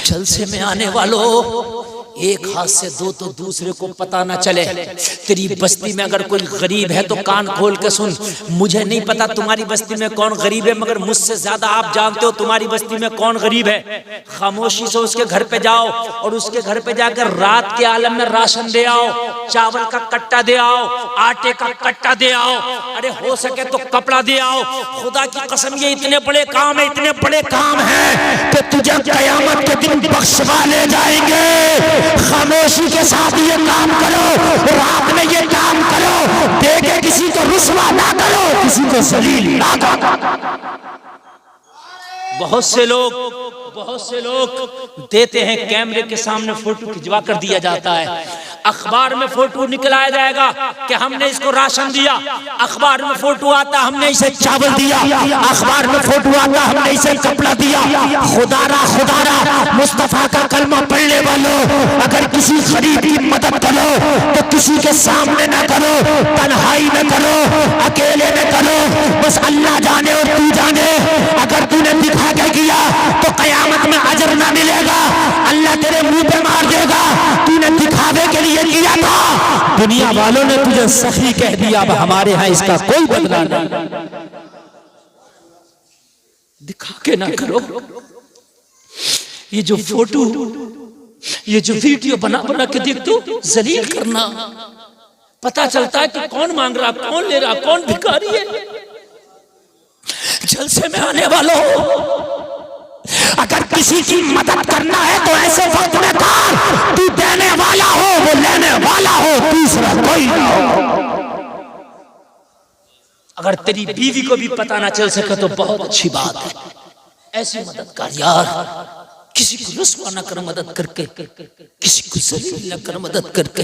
जलसे में आने वालों, एक हाथ से दो तो दूसरे को पता ना चले। तेरी बस्ती में अगर कोई गरीब है तो कान खोल के सुन। मुझे नहीं पता तुम्हारी बस्ती में कौन गरीब है, मगर मुझसे ज्यादा आप जानते हो तुम्हारी बस्ती में कौन गरीब है। खामोशी से उसके घर पे जाओ और उसके घर पे जाकर रात के आलम में राशन दे आओ, चावल का कट्टा दे आओ, आटे का कट्टा दे आओ, अरे हो सके तो कपड़ा दे आओ। खुदा की कसम ये इतने बड़े काम है, इतने बड़े काम है कि तुझे कयामत के दिन बख्शवा ले जाएंगे। खामोशी के साथ ये काम करो, रात में ये काम करो, देखे किसी को रुस्वा ना करो, किसी को जलील ना करो। बहुत से लोग देते हैं, कैमरे के सामने फोटो खिंचवा कर दिया जाता है, अखबार में फोटो निकलाया जाएगा कि हमने इसको राशन दिया, अखबार में फोटो आता हमने इसे चावल दिया, अखबार में फोटो आता हमने इसे कपड़ा दिया। खुदारा मुस्तफा का कलमा पढ़ने वालों, अगर किसी गरीब की मदद करो तो किसी के सामने न करो, तन्हाई में करो, अकेले में करो, बस अल्लाह जाने और तू जाने। अगर तूने दिखा के किया तो कयामत में अजर ना मिलेगा, अल्लाह तेरे मुंह पे मार देगा। तूने दिखावे के लिए किया था, दुनिया वालों ने तुझे सखी कह दिया, अब हमारे यहाँ इसका कोई बदला नहीं। दिखा के ना करो। ये जो फोटो, ये जो वीडियो बना बना के देख दो, जलील करना, पता चलता है कि कौन मांग रहा, कौन ले रहा, कौन भिखारी है। जलसे में आने वालों, अगर किसी की मदद करना है तो ऐसे वक्त में कर, तू देने वाला हो वो लेने वाला हो, तीसरा कोई ना हो। अगर तेरी बीवी को भी पता ना चल सके तो बहुत अच्छी बात है, ऐसी मदद कर यार। किसी को रुस्वा न कर मदद करके, किसी को जलील न कर मदद करके।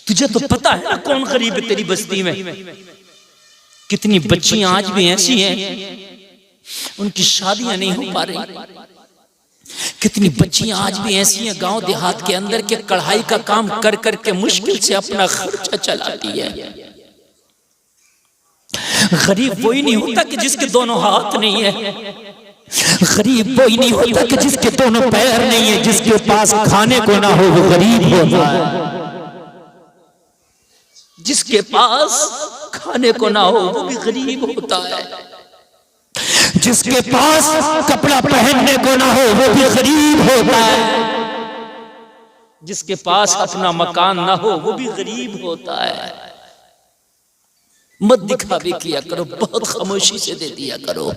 तुझे तो पता है ना कौन गरीब है तेरी बस्ती में। कितनी बच्चियां आज भी ऐसी हैं, उनकी शादियां नहीं हो पा रही। कितनी बच्चियां आज भी ऐसी हैं गांव देहात के अंदर के कढ़ाई का काम कर करके मुश्किल से अपना खर्चा चलाती है। गरीब वही नहीं होता कि जिसके दोनों हाथ नहीं है, गरीब वही नहीं होता कि जिसके दोनों पैर नहीं है, जिसके पास खाने को ना हो वो गरीब होता है। जिसके पास खाने को ना हो वो भी गरीब होता है। जिसके पास कपड़ा पहनने को ना हो वो भी गरीब होता है। जिसके पास अपना मकान ना हो वो भी गरीब होता है। मत दिखावे किया करो, बहुत खामोशी से दे दिया करो,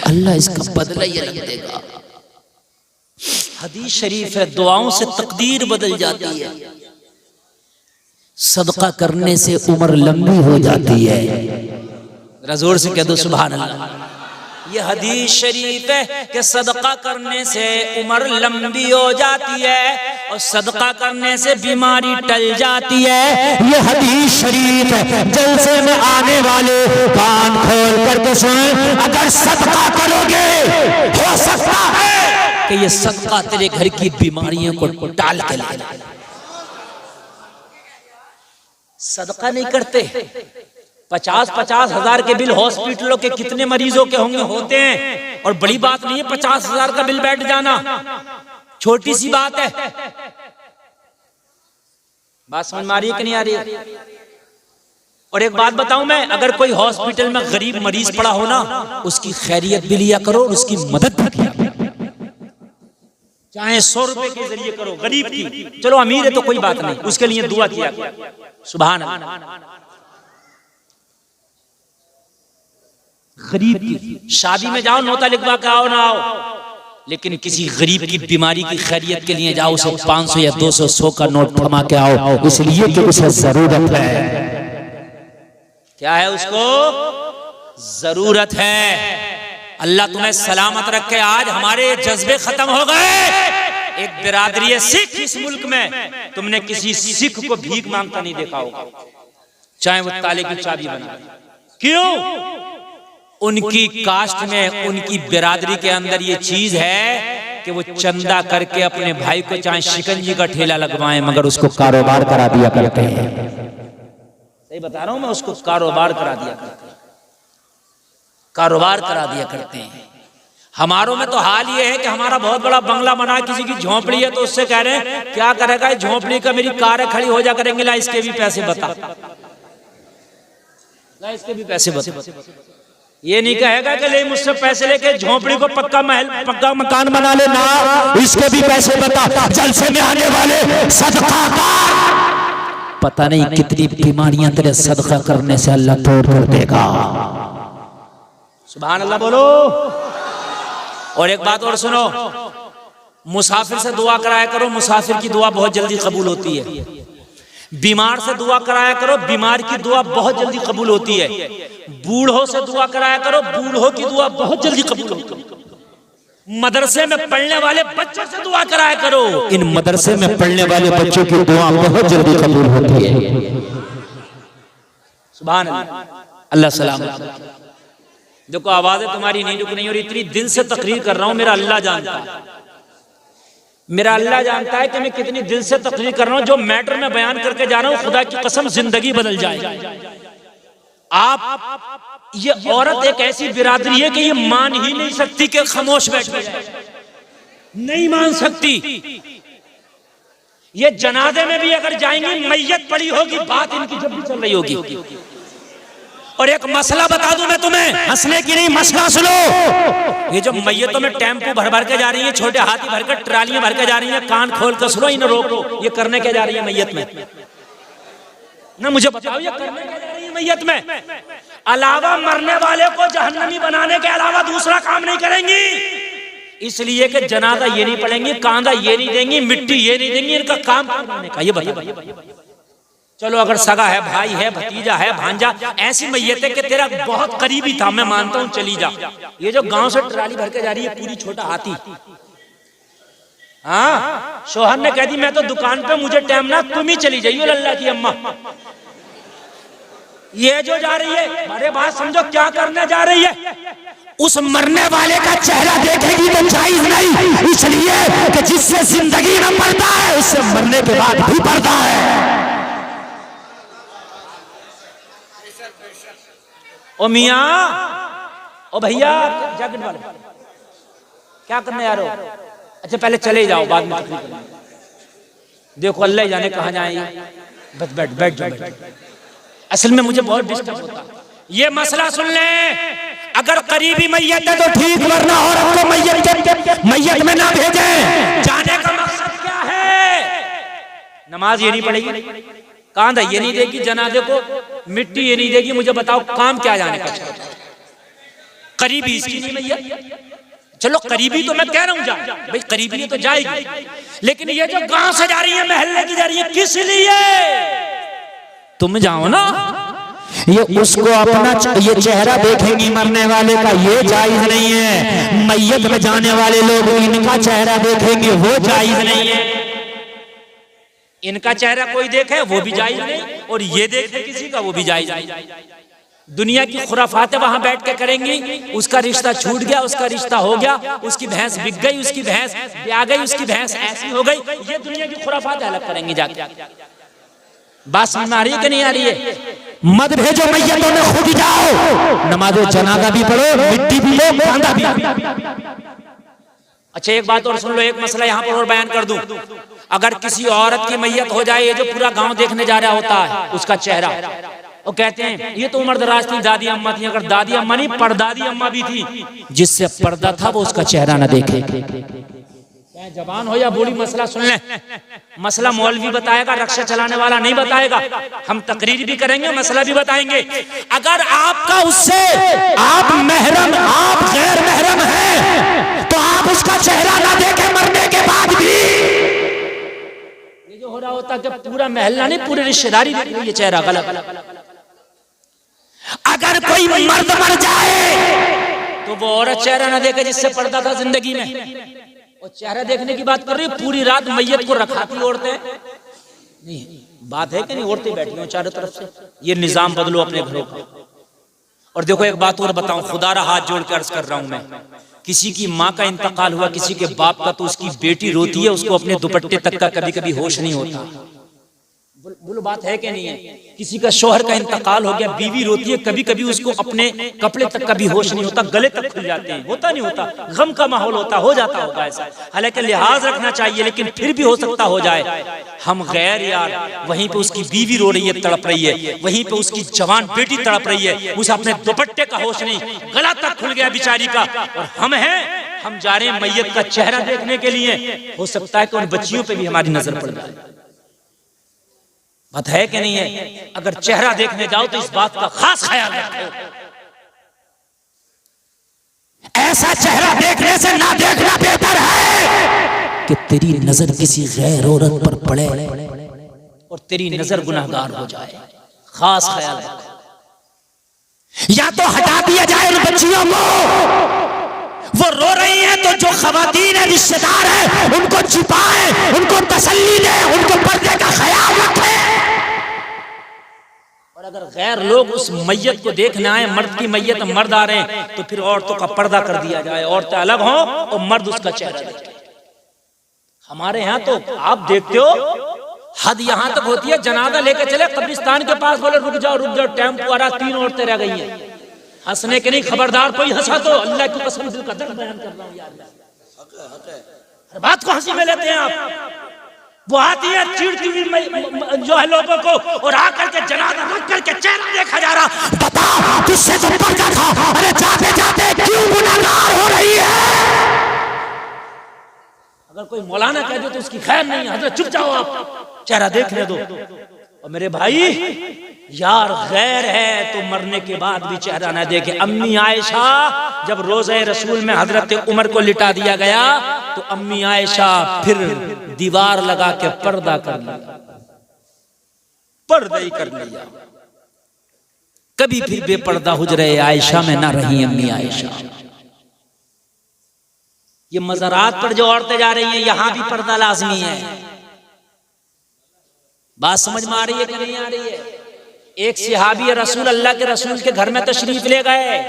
अल्लाह इसका बदला ये रख देगा। हदीस शरीफ है, दुआओं से तकदीर बदल जाती है, सदका करने से उम्र लंबी हो जाती है। जरा जोर से कह दो सुभान अल्लाह। ये हदीस शरीफ है कि सदका करने से उम्र लंबी हो जाती है और सदका करने से बीमारी टल जाती है। ये हदीस शरीफ है। जलसे में आने वाले कान खोल करके सुन, अगर सदका करोगे हो सकता है कि ये सदका तेरे घर की बीमारियों को टाल के लाए। सदका नहीं करते, 50-50 हजार के बिल हॉस्पिटलों के कितने मरीजों के होते हैं। और बड़ी बात नहीं है 50 हजार का बिल बैठ जाना, छोटी सी बात है। बात समझ में आ रही है कि नहीं आ रही है? और एक बात बताऊं मैं, अगर कोई हॉस्पिटल में गरीब मरीज पड़ा हो ना, उसकी खैरियत भी लिया करो और उसकी मदद भी किया करो, चाहे 100 रुपए के जरिए करो। गरीब की, चलो अमीर है तो कोई बात नहीं, उसके लिए दुआ किया करो। सुभान अल्लाह। गरीब की शादी में जाओ, नौता लिखवा के आओ ना आओ, लेकिन किसी गरीब की बीमारी की खैरियत के लिए जाओ, उसे 500 या 200 100 का नोट थमा के आओ, इसलिए कि उसे जरूरत है। क्या है? उसको जरूरत है। अल्लाह तुम्हें सलामत रखे। आज हमारे जज्बे खत्म हो गए। एक बिरादरी है सिख इस मुल्क में, तुमने किसी सिख को भीख मांगता नहीं देखा होगा, चाहे वो ताले की चाबी बना। क्यों? उनकी कास्ट में, उनकी बिरादरी के अंदर ये चीज है कि वो चंदा करके अपने भाई को चाहे शिकंजी का ठेला लगवाएं, मगर उसको कारोबार करा दिया करते हैं। सही बता रहा हूं मैं, उसको कारोबार करा दिया करते हैं, कारोबार करा दिया करते हैं। हमारों में तो हाल ये है कि हमारा बहुत बड़ा बंगला बना, किसी की झोंपड़ी है तो उससे कह रहे हैं क्या करेगा झोंपड़ी का, मेरी कार खड़ी हो जा करेंगे, ला इसके भी पैसे बता, ला इसके भी पैसे बता। ये नहीं कहेगा कि ले मुझसे पैसे लेके झोंपड़ी को पक्का महल पक्का मकान बना ले, ना इसके भी पैसे बता। जलसे में आने वाले सदका का पता नहीं कितनी बीमारियां तेरे सदका करने से अल्लाह तोड़ कर देगा। सुभान अल्लाह बोलो। और एक बात और सुनो, मुसाफिर से दुआ कराया करो, मुसाफिर की दुआ बहुत जल्दी कबूल होती है। बीमार से दुआ कराया करो, बीमार की दुआ बहुत जल्दी कबूल होती है। बूढ़ों से दुआ कराया करो, बूढ़ों की दुआ बहुत जल्दी कबूल होती है। मदरसे में पढ़ने वाले बच्चों से दुआ कराया करो, इन मदरसे में पढ़ने वाले बच्चों की दुआ बहुत जल्दी कबूल होती है। सुभान अल्लाह सलाम। देखो आवाजें तुम्हारी नहीं रुक रही और इतनी दिल से तकरीर कर रहा हूं, मेरा अल्लाह जानता है, मेरा अल्लाह जानता है कि मैं कितनी दिल से तकरीर कर रहा हूं। जो मैटर में बयान करके जा रहा हूं, खुदा की कसम जिंदगी बदल जाए। आप ये औरत एक ऐसी बिरादरी है कि ये मान ही नहीं सकती कि खामोश बैठ जाए, नहीं मान सकती। ये जनाजे में भी अगर जाएंगी, मैयत पड़ी होगी, बात इनकी जब भी चल रही होगी। और एक मसला बता दूं मैं तुम्हें, हंसने की नहीं, मसला सुनो। ये जो मैयतों में टेम्पो भर भर के जा रही है, छोटे हाथी भर कर ट्रालियां भर के जा रही है, कान खोल कर सुनो, इन्हें रोको। ये करने क्या जा रही है मैयत में? ना मुझे बताओ, ये करने क्या जा रही है मैयत में? अलावा मरने वाले को जहन्नमी बनाने के अलावा दूसरा काम नहीं करेंगी। इसलिए कि जनाजा ये नहीं पढ़ेंगी, कांधा ये नहीं देंगी, मिट्टी ये नहीं देंगी, इनका काम करने का ये बताइए। चलो अगर सगा है, भाई है, भतीजा है, भांजा, ऐसी मैयत है कि तेरा बहुत करीबी था, मैं मानता हूं, चली जा। ये जो गांव से ट्राली भर के जा रही है, पूरी छोटा हाथी, हाँ, शोहर ने कह दी मैं तो दुकान पे, मुझे टाइम ना, तुम ही चली जाइए अल्लाह की अम्मा। ये जो जा रही है, अरे बात समझो क्या करने जा रही है। उस मरने वाले का चेहरा देखेगी तो जायज नहीं, इसलिए कि जिससे जिंदगी में पर्दा है, उससे मरने के बाद भी पर्दा है। ओ मियां, ओ भैया, जैकेट वाले क्या करने आ रहे हो? अच्छा पहले चले जाओ, बाद में देखो अल्लाह जाने कहाँ जाएंगे। बस बैठ बैठ जाओ। असल में मुझे बहुत डिस्टर्ब होता है। ये मसला सुन ले, अगर करीबी मैयत है तो ठीक, वरना औरत को मैयत में ना भेजें। जाने का मकसद क्या है? नमाज ये नहीं पढ़ेगी, कांधा ये नहीं देगी, जनाजे को मिट्टी ये नहीं देगी, मुझे बताओ काम क्या जाने का? करीबी इसकी नहीं मैयत। चलो करीबी तो मैं कह रहा हूं जा भाई, करीबी है तो जाएगी, लेकिन ये जो गांव से जा रही है, महल्ले की जा रही है, किस लिए? तुम जाओ ना, ये उसको अपना ये चेहरा देखेंगी मरने वाले का, ये जायज नहीं है। मैयत में जाने वाले लोग इनका चेहरा देखेंगे, वो जायज नहीं है। इनका चेहरा कोई देखे वो भी जायज नहीं, और ये देखे किसी का वो भी जायज नहीं। दुनिया की खुराफातें वहां बैठ के करेंगी, उसका रिश्ता छूट गया, उसका रिश्ता हो गया, उसकी भैंस बिक गई, उसकी भैंस ब्याह गई, उसकी भैंस ऐसी हो गई, ये दुनिया की खुराफातें अलग करेंगी जाके। बात समझ में आ रही है कि नहीं आ रही है? मत भेजो मैयतों में, खुद जाओ, नमाज जनाजा भी पढ़ो, मिट्टी भी लो, कांधा भी। अच्छा एक बात और सुन लो, एक मसला यहाँ पर और बयान कर दूं। अगर किसी औरत की मैयत हो जाए, ये जो पूरा गांव देखने जा रहा होता है, उसका चेहरा, वो कहते हैं ये तो उम्र दराज थी, दादी अम्मा थी। अगर दादी अम्मा नहीं, परदादी अम्मा भी थी, जिससे पर्दा था वो उसका चेहरा न देखे। जवान हो या बूढ़ी, मसला सुन ले। मसला मौलवी बताएगा, रक्षा चलाने वाला नहीं बताएगा। हम तकरीर भी करेंगे, मसला भी बताएंगे। अगर आपका उससे आप महरम, आप गैर महरम हैं, तो आप उसका चेहरा ना देखें मरने के बाद भी। ये जो हो रहा होता कि पूरा महल्ला नहीं, पूरी रिश्तेदारी देख रही है चेहरा, गलत। अगर कोई मर्द मर जाए तो वो औरत चेहरा ना देखे जिससे पर्दा था जिंदगी में। और चेहरा देखने की बात कर रही है, पूरी रात मैयत को रखाती औरतें नहीं, बात है कि नहीं? औरतें बैठी हो चारों तरफ से। ये निजाम बदलो अपने घरों का। और देखो एक बात और बताऊं, खुदारा हाथ जोड़ कर अर्ज कर रहा हूं मैं, किसी की माँ का इंतकाल हुआ, किसी के बाप का, तो उसकी बेटी रोती है, उसको अपने दुपट्टे तक का कभी कभी होश नहीं होता। बोलो बात है कि नहीं है? किसी का शौहर का इंतकाल हो गया, बीवी रोती है, कभी कभी उसको अपने कपड़े तक का भी होश नहीं होता, गले तक खुल जाते हैं, होता नहीं होता, गम का माहौल होता, हो जाता होगा ऐसा। हालांकि लिहाज रखना चाहिए, लेकिन फिर भी हो सकता हो जाए। हम गैर यार, वहीं पे उसकी बीवी रो रही है, तड़प रही है, वहीं पे उसकी जवान बेटी तड़प रही है, उसे अपने दुपट्टे का होश नहीं, गला तक खुल गया बेचारी का, और हम हैं, हम जा रहे हैं मैयत का चेहरा देखने के लिए। हो सकता है कि उन बच्चियों पे भी हमारी नजर पड़ जाए। बात है कि नहीं है? अगर चेहरा देखने जाओ तो इस बात का खास ख्याल रखो, ऐसा चेहरा देखने से ना देखना बेहतर है कि तेरी नजर किसी गैर औरत पर पड़े और तेरी नजर गुनाहगार हो जाए। खास ख्याल रखो। या तो हटा दिया जाए उन बच्चियों को, वो रो रही हैं तो जो खवातीन है, रिश्तेदार है, उनको छिपाए, उनको तसल्ली दे, उनको पर्दे का ख्याल रखे। और अगर गैर लोग उस मैयत को देखने आए, मर्द की मैयत मर्द आ रहे हैं, तो फिर औरतों का पर्दा कर दिया जाए, औरतें अलग हों और मर्द उसका चेहरा देखें। हमारे यहाँ तो आप देखते हो हद यहाँ तक होती है, जनाजा लेके चले कब्रिस्तान के पास, बोले रुक जाओ टेम्पो आ रहा, 3 औरतें रह गई हैं। हंसने के नहीं, खबरदार कोई हंसा तो अल्लाह की कसम दिल का दर्द बयान कर रहा हूं यार। हर बात को हंसी में लेते हैं आप। वो आती है चिड़ती हुई जो है लोगों को, और आकर के जनाजा रख करके चेहरा देखा जा रहा। बता तुझसे तो पर्दा था, अरे जाते जाते क्यों गुनाहगार हो रही है? अगर कोई मौलाना कह दे तो उसकी खैर नहीं, हजरत चुप जाओ, आप चेहरा देखने दो। और मेरे भाई यार, गैर है तो मरने के बाद भी चेहरा ना देखे। अम्मी आयशा जब रोज़े रसूल में हजरत उमर को लिटा दिया गया, तो अम्मी आयशा फिर दीवार लगा के पर्दा कर लिया, पर्दा ही कर लिया। कभी भी बेपर्दा हुजरे आयशा में ना रही अम्मी आयशा। ये मज़ारात पर जो औरतें जा रही हैं, यहां भी पर्दा लाजमी है। बात समझ में आ रही है कि नहीं आ रही है? एक सहाबी रसूल, अल्लाह के रसूल के घर में तशरीफ ले गए।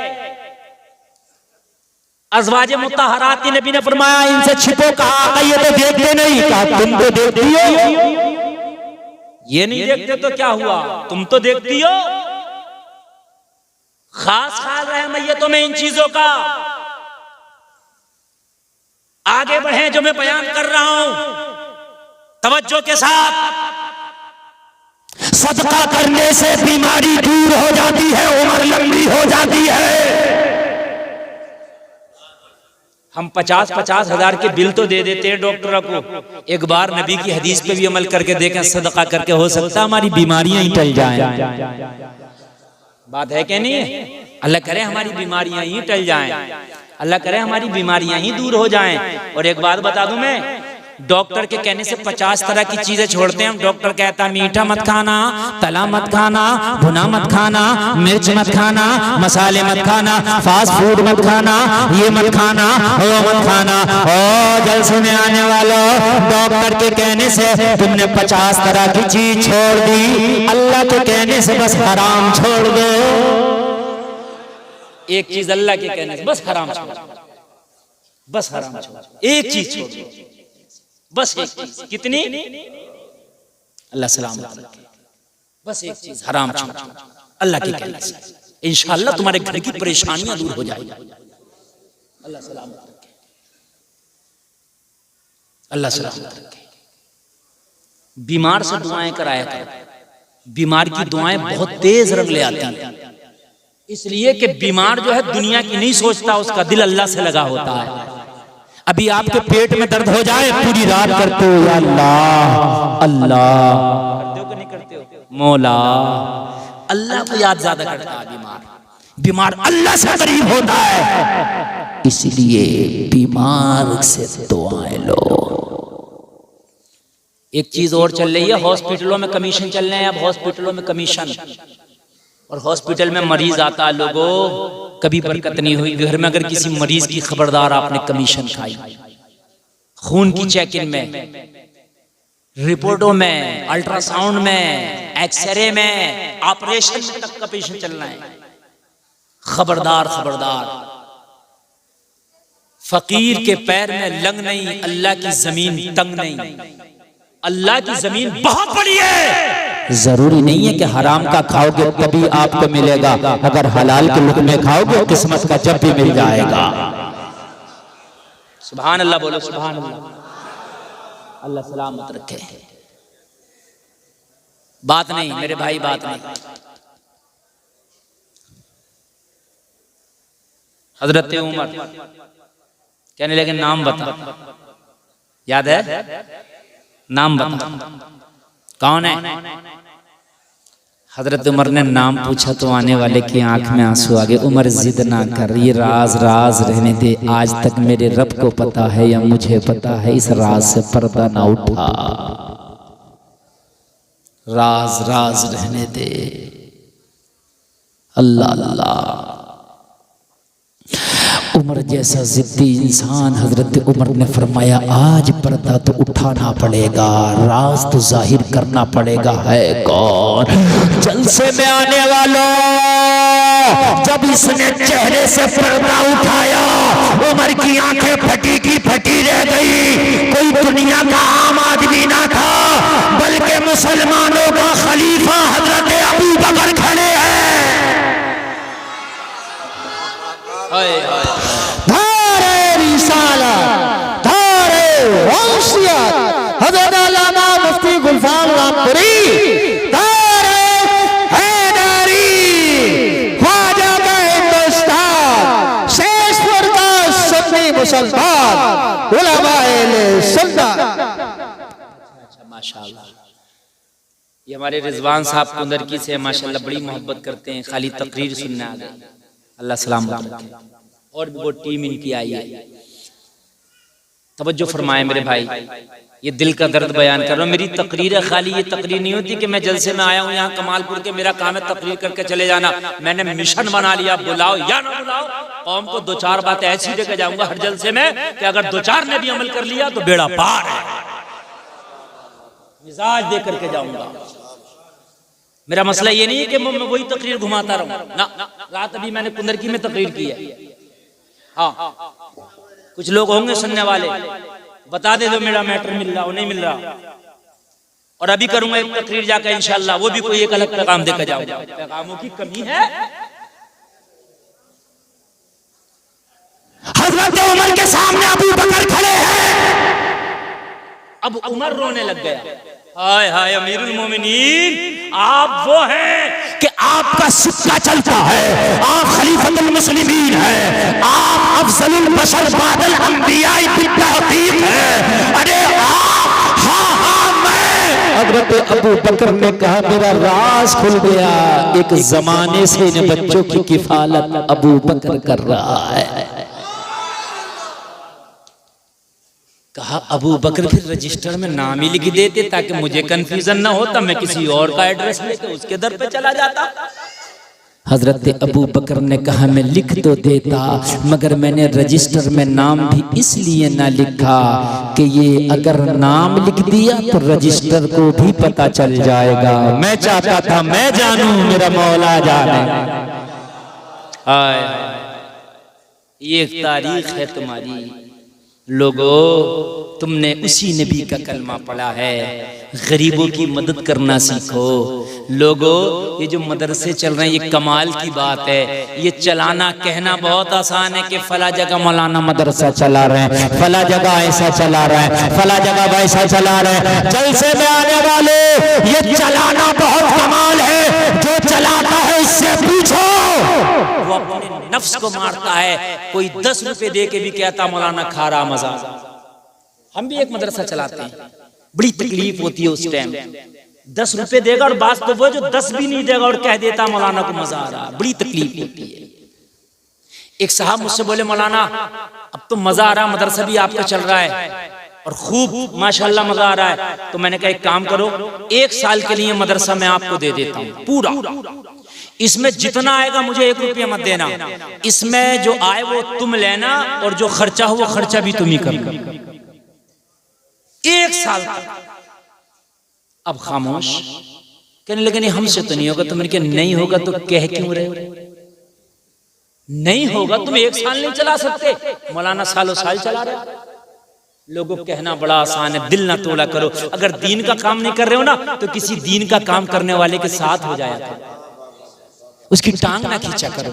अज़वाजे मुत्तहरात की नबी ने फरमाया इनसे छिपो, कहा ये तो देखते नहीं, कहा तुम तो देखती हो। ये नहीं देखते तो क्या हुआ, तुम तो देखती हो। खास ख्याल रहे मैयतों में इन चीजों का। आगे बढ़े, जो मैं बयान कर रहा हूं तवज्जो के साथ। सदका करने से बीमारी दूर हो जाती है, उम्र लंबी हो जाती है। हम 50-50 हजार के बिल तो दे देते हैं डॉक्टरों को। एक बार नबी की हदीस पे भी अमल करके देखें, सदका करके हो सकता है हमारी बीमारियां ही टल जाएं। बात है कि नहीं है? अल्लाह करे हमारी बीमारियां ही टल जाएं, अल्लाह करे हमारी बीमारियां ही दूर हो जाएं। और एक बात बता दूं मैं, डॉक्टर के कहने से 50 तरह की चीजें छोड़ते हैं हम। डॉक्टर कहता है मीठा मत खाना, तला मत खाना, भुना मत खाना, मिर्च मत खाना, मसाले मत खाना, फास्ट फूड मत खाना, ये मत खाना, वो मत खाना। और जलसे में आने वालों, डॉक्टर के कहने से तुमने 50 तरह की चीज छोड़ दी, अल्लाह के कहने से बस हराम छोड़ दो। एक चीज अल्लाह के कहने से बस हराम छोड़, बस हराम छोड़, एक चीज छोड़, बस एक चीज। कितनी? अल्लाह सलामत रखे, बस एक चीज हराम छोड़, अल्लाह के कहने से इंशाअल्लाह तुम्हारे घर की परेशानियां दूर हो जाएगी। अल्लाह सलामत रखे, अल्लाह सलामत रखे। बीमार से दुआएं कराया करो। बीमार की दुआएं बहुत तेज रंग ले आती हैं, इसलिए कि बीमार जो है दुनिया की नहीं सोचता, उसका दिल अल्लाह से लगा होता है। अभी आपके पेट में दर्द हो जाए, पूरी रात करते हो या अल्लाह अल्लाह, करते हो कि नहीं करते हो? मौला, अल्लाह को याद ज्यादा करता है बीमार। बीमार अल्लाह से करीब होता है, इसलिए बीमार से दुआएं लो। एक चीज और चल रही है, हॉस्पिटलों में कमीशन चल रहे हैं अब, हॉस्पिटलों में कमीशन। और हॉस्पिटल में मरीज आता है, लोगों कभी बरकत नहीं हुई। घर में अगर किसी मरीज की खबरदार आपने कमीशन खाई, खून की चेकिंग में, रिपोर्टों में, अल्ट्रासाउंड में, एक्सरे में, ऑपरेशन में तक कमीशन चलना है। खबरदार खबरदार। फकीर के पैर में लंग नहीं, अल्लाह की जमीन तंग नहीं। अल्लाह की जमीन बहुत बड़ी है, जरूरी नहीं है कि हराम का खाओगे तभी आपको मिलेगा, अगर हलाल के लुक़मे खाओगे किस्मत का जब भी मिल जाएगा। सुभान अल्लाह बोलो, सुभान अल्लाह। अल्लाह सलामत रखे। बात नहीं मेरे भाई, बात नहीं। हजरत उमर कहने लगे नाम बता, याद है? नाम बता, कौन है? हजरत उमर ने नाम पूछा तो आने वाले की आंख में आंसू आ गए। उमर जिद ना कर, ये राज राज रहने दे, आज तक मेरे रब को पता है या मुझे पता है, इस राज से पर्दा ना उठा, राज राज रहने दे। अल्लाह अल्लाह। उमर जैसा जिद्दी इंसान, हजरत उमर ने फरमाया आज पर्दा तो उठाना पड़ेगा, राज तो जाहिर करना पड़ेगा। है कौन? जलसे में आने वालों, जब इसने चेहरे से पर्दा उठाया उमर की आंखें फटी की फटी रह गई। कोई दुनिया का आम आदमी ना था, बल्कि मुसलमानों का खलीफा हजरत अबू बकर खड़े हैं। धारे रिसालत, धारे वंशियत, हज़रत अल्लामा मुफ्ती गुलफाम रामपुरी, धारे हैदरी, ख्वाजा का हिंदुस्तान, शेषपुर का सुन्नी मुसलमान, उलमाए सुन्नत। माशाअल्लाह, ये हमारे रिजवान साहब कुंदरकी से माशाअल्लाह बड़ी मोहब्बत करते हैं, खाली तकरीर सुनने आ गए। अल्लाह सलामत रखे। और भी वो टीम इनकी आई है। तवज्जो फरमाए मेरे भाई, ये दिल का दर्द बयान कर रहा हूँ। मेरी तकरीर है, खाली ये तकरीर नहीं होती कि मैं जलसे में आया हूँ यहाँ कमालपुर के, मेरा काम है तकरीर करके चले जाना। मैंने मिशन बना लिया, बुलाओ या ना बुलाओ, कौम को दो चार बातें ऐसी देकर जाऊंगा हर जलसे में कि अगर दो चार ने भी अमल कर लिया तो बेड़ा पार है। मिजाज दे करके जाऊंगा। मेरा मसला ये नहीं है कि मैं वही तकरीर घुमाता रहूं ना। रात अभी मैंने कुंदरकी में तकरीर की है। हाँ, कुछ लोग होंगे सुनने वाले, बता दे दो मेरा मैटर मिल रहा हो नहीं मिल रहा। और अभी करूंगा एक तकरीर जाकर इंशाल्लाह, वो भी कोई एक अलग पैगाम देकर जाऊंगा। पैगामों की कमी है। हजरत उमर के सामने अबू बकर खड़े हैं। अब उमर रोने लग गया। हाय हाय अमीरुल मोमिनीन, आप वो हैं कि आपका सिक्का चलता है, आप खलीफतुल मुस्लिमीन हैं, आप अफजलुल बशर बादल अंबिया बित्तहकीक हैं। अरे आप, हाँ हाँ मैं। हजरत अबू बकर ने कहा मेरा राज खुल गया, एक जमाने से इन बच्चों की किफालत अबू बकर कर रहा है। कहा अबू बकर फिर रजिस्टर में नाम ही लिख देते ताकि मुझे कंफ्यूजन ना होता, मैं किसी और का एड्रेस लेके उसके दर पे चला जाता। हजरत अबू बकर ने कहा मैं लिख तो देता, मगर मैंने रजिस्टर में नाम भी इसलिए ना लिखा कि ये अगर नाम लिख दिया तो रजिस्टर को भी पता चल जाएगा। मैं चाहता था मैं जानूं, मेरा मौला जाने। ये एक तारीख है तुम्हारी लोगो, तुमने उसी नबी का कलमा पढ़ा है। गरीबों की मदद करना सीखो लोगो। ये जो मदरसे चल रहे हैं ये कमाल की बात है। ये चलाना कहना बहुत आसान है कि फला जगह मौलाना मदरसा चला रहे हैं, फला जगह ऐसा चला रहे हैं, फला जगह वैसा चला रहे हैं। जलसे में आने वाले, ये चलाना बहुत कमाल है। जो चलाता है उससे पूछो, वो अपने नफ्स को मारता है। कोई 10 रुपए दे के भी कहता मौलाना खा रहा मजा। हम भी एक मदरसा चलाते हैं, बड़ी तकलीफ होती है उस टाइम। 10 रुपए देगा और बात तो वो जो 10 भी नहीं देगा और कह देता मौलाना को मजा आ रहा, बड़ी तकलीफ होती है। एक साहब मुझसे बोले मौलाना अब तो मजा आ रहा, मदरसा भी आपका चल रहा है और खूब माशाल्लाह मजा आ रहा है। तो मैंने कहा एक काम करो, 1 साल के लिए मदरसा मैं आपको दे देता हूँ पूरा। इसमें जितना आएगा मुझे 1 रुपया मत देना, इसमें जो आए वो तुम लेना और जो खर्चा हो वो खर्चा भी तुम ही करना। 1 साल तक। अब खामोश। कहने लगे नहीं हमसे तो नहीं होगा। तो मैंने कहा नहीं होगा तो कह क्यों रहे हो? नहीं होगा, तुम 1 साल नहीं चला सकते, मौलाना सालों साल चला रहे। लोगों को कहना बड़ा आसान है, दिल ना तोड़ा करो। अगर दीन का काम नहीं कर रहे हो ना तो किसी दीन का काम करने वाले के साथ हो जाया करो, उसकी टांग ना खींचा करो।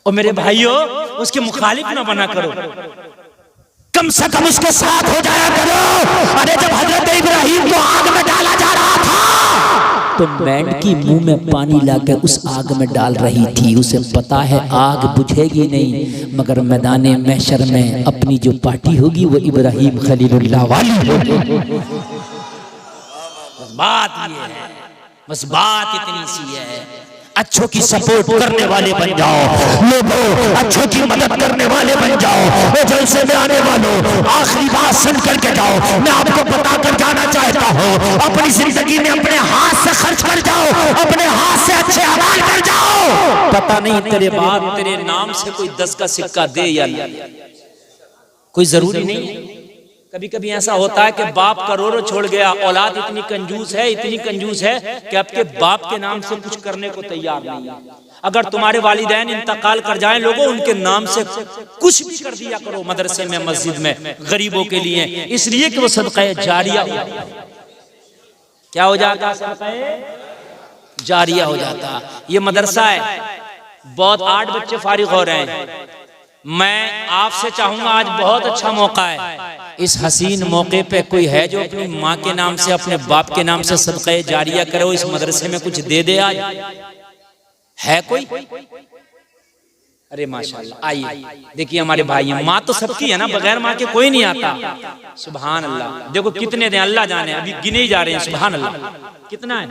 और मेरे भाइयों, उसके मुखालिफ ना बना करो, कम से कम उसके साथ हो जाया करो। अरे जब हजरत इब्राहिम को आग में डाला जा रहा था तो मेंढकी मुंह में पानी लाकर उस आग में डाल रही थी। उसे पता है आग बुझेगी नहीं, मगर मैदाने महशर में अपनी जो पार्टी होगी वो इब्राहिम खलीलुल्लाह वाली होगी। बात ये है, बस बात इतनी सी है। अच्छों की सपोर्ट करने वाले बन जाओ, लोगों अच्छों की मदद करने वाले बन जाओ। वो जलसे में आने वालों, आखिरी बात सुन करके जाओ। मैं आपको बता कर जाना चाहता हूँ, अपनी जिंदगी में अपने हाथ से खर्च कर जाओ, अपने हाथ से अच्छे अमाल कर जाओ। पता नहीं तेरे बाप तेरे नाम से कोई 10 का सिक्का दे या कोई जरूरी नहीं है। कभी कभी ऐसा होता है कि बाप करोड़ों छोड़ गया, औलाद इतनी कंजूस है, इतनी कंजूस है कि आपके बाप के नाम से कुछ करने को तैयार नहीं है। अगर तुम्हारे वालिदैन इंतकाल कर जाएं, लोगों उनके नाम से कुछ भी कर दिया करो, मदरसे में, मस्जिद में, गरीबों के लिए, इसलिए कि वो सदका जारिया क्या हो जाता, सदका जारिया हो जाता। ये मदरसा है, बहुत 8 बच्चे फारिग हो रहे हैं। मैं आपसे चाहूंगा, आज बहुत अच्छा मौका है, इस हसीन मौके पे कोई है जो अपनी माँ के नाम से, अपने बाप के नाम से सदका जारिया करो, इस मदरसे में कुछ दे दे। आज है कोई? अरे माशाल्लाह, आइए देखिए हमारे भाई हैं। माँ तो सबकी है ना, बगैर माँ के कोई नहीं आता। सुभान अल्लाह। देखो कितने दें, अल्लाह जाने, अभी गिने ही जा रहे हैं। सुभान अल्लाह, कितना है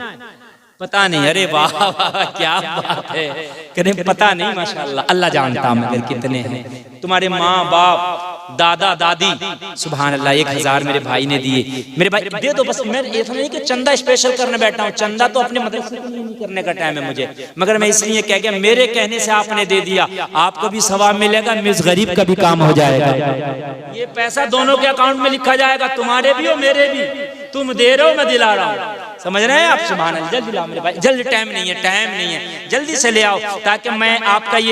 पता नहीं। अरे वाह वाह, क्या बात है, करें पता नहीं, माशाल्लाह, अल्लाह जानता मगर कितने हैं तुम्हारे माँ बाप, दादा दादी। सुभान अल्लाह, 1000 मेरे भाई ने दिए। मेरे भाई दे दो, बस मैं ऐसा नहीं कि चंदा स्पेशल करने बैठा हूँ। चंदा तो अपने मदरसे के लिए नहीं करने का टाइम है मुझे, मगर मैं इसलिए कह गया, मेरे कहने से आपने दे दिया, आपको भी सवाब मिलेगा, मिस गरीब का भी काम हो जाएगा। ये पैसा दोनों के अकाउंट में लिखा जाएगा, तुम्हारे भी और मेरे भी। तुम दे रहे हो, मैं दिला रहा हूँ, समझ रहे हैं आप? सुभान अल्लाह। जल्दी लाओ मेरे भाई, जल्दी, टाइम नहीं है, टाइम नहीं है, जल्दी से ले आओ ताकि मैं आपका ये